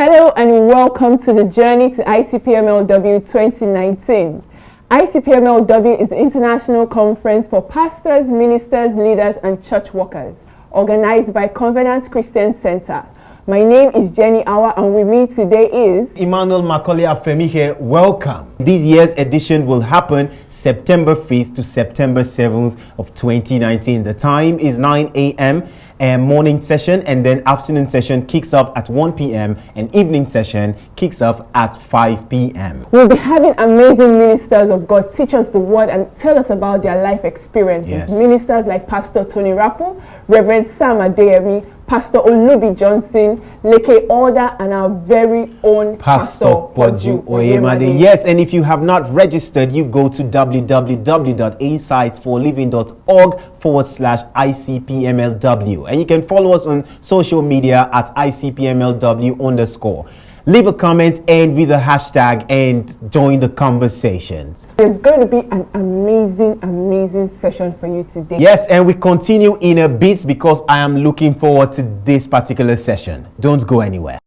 Hello and welcome to the journey to ICPMLW 2019. ICPMLW is the international conference for pastors, ministers, leaders and church workers, organized by Convener Christian Center. My name is Jenny Awa and with me today is Emmanuel Macaulay Afemi here. Welcome. This year's edition will happen September 5th to September 7th of 2019. The time is 9 a.m. and morning session, and then afternoon session kicks off at 1 p.m. and evening session kicks off at 5 p.m. We'll be having amazing ministers of God teach us the word and tell us about their life experiences. Yes. Ministers like Pastor Tony Rapo, Reverend Sam Adeyemi, Pastor Olubi Johnson, Leke Order, and our very own Pastor Poju Oyemade. Yes, and if you have not registered, you go to www.insightsforliving.org/ICPMLW. And you can follow us on social media at ICPMLW_. Leave a comment and with a hashtag and join the conversations. There's going to be an amazing session for you today. Yes, and we continue in a bit because I am looking forward to this particular session. Don't go anywhere.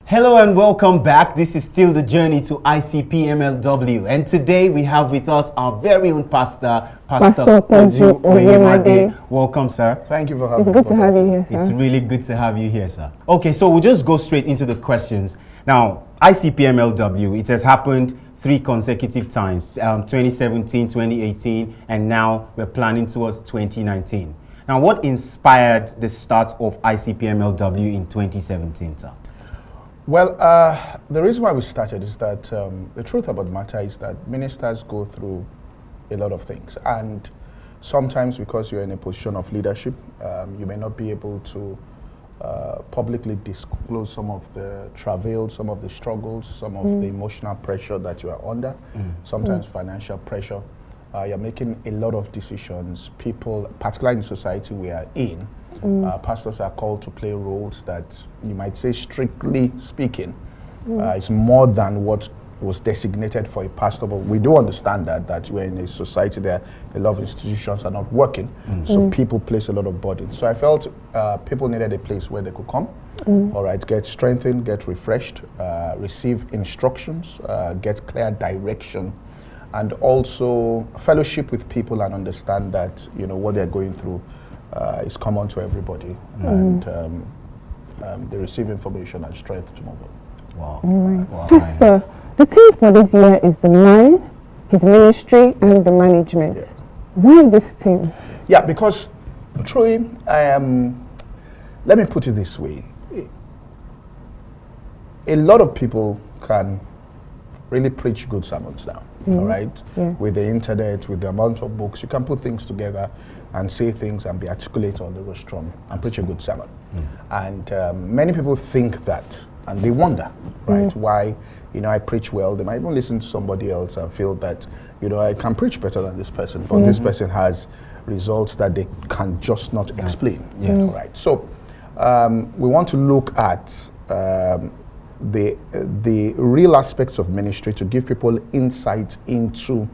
Hello and welcome back. This is still the journey to ICPMLW, and today we have with us our very own Pastor Poju Oyemade. Welcome, sir. Thank you for having me. It's good to have you here, sir. It's really good to have you here, sir. Okay, so we'll just go straight into the questions. Now, ICPMLW, it has happened 3 consecutive times, 2017, 2018, and now we're planning towards 2019. Now, what inspired the start of ICPMLW in 2017, sir? Well, the reason why we started is that the truth about the matter is that ministers go through a lot of things, and sometimes because you're in a position of leadership, you may not be able to publicly disclose some of the travails, some of the struggles, some of the emotional pressure that you are under, sometimes financial pressure. You're making a lot of decisions. People, particularly in the society we are in, pastors are called to play roles that you might say, strictly speaking, it's more than what was designated for a pastor. But we do understand that we're in a society there, a lot of institutions are not working, so people place a lot of burden. So I felt people needed a place where they could come, all right, get strengthened, get refreshed, receive instructions, get clear direction, and also fellowship with people and understand that, you know, what they're going through is common to everybody, and they receive information and strength to move on. Wow. Wow. Pastor, the theme for this year is the man, his ministry, and the management. Yeah. Why this theme? Yeah, because truly, let me put it this way. A lot of people can really preach good sermons now, all right? Yeah. With the internet, with the amount of books, you can put things together and say things and be articulate on the rostrum and preach a good sermon. And many people think that, and they wonder, right, why, you know, I preach well. They might even listen to somebody else and feel that, you know, I can preach better than this person, but this person has results that they can just not explain. Yes. All right. So we want to look at the real aspects of ministry to give people insight into,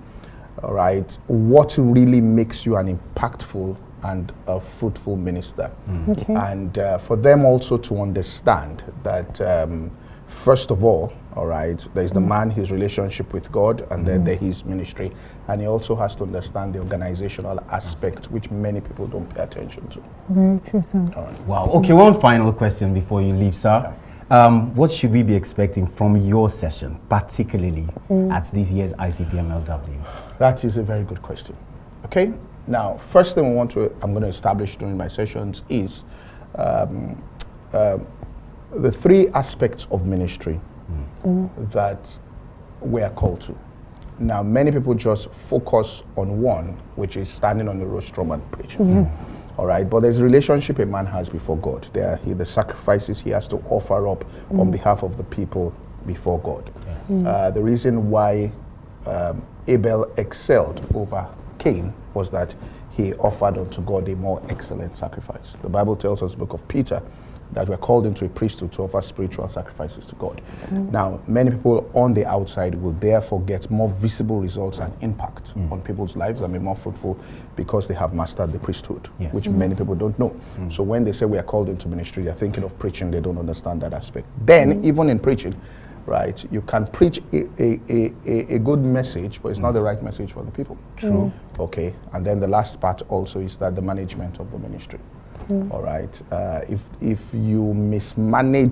all right, what really makes you an impactful and a fruitful minister. Okay. And for them also to understand that first of all right, there's the man, his relationship with God, and then there his ministry, and he also has to understand the organizational aspect, which many people don't pay attention to. Very true, sir. All right. Wow. Okay, one final question before you leave, sir. What should we be expecting from your session, particularly at this year's ICPMLW? That is a very good question. Okay, now, first thing I'm going to establish during my sessions is the 3 aspects of ministry that we are called to. Now, many people just focus on one, which is standing on the rostrum and preaching. All right, but there's a relationship a man has before God. The sacrifices he has to offer up on behalf of the people before God. Yes. The reason why Abel excelled over Cain was that he offered unto God a more excellent sacrifice. The Bible tells us in the book of Peter that we're called into a priesthood to offer spiritual sacrifices to God. Now, many people on the outside will therefore get more visible results and impact on people's lives and be more fruitful because they have mastered the priesthood, which many people don't know. So when they say we are called into ministry, they're thinking of preaching, they don't understand that aspect. Then, even in preaching, right, you can preach a good message, but it's not the right message for the people. True. Okay, and then the last part also is that the management of the ministry. All right, if you mismanage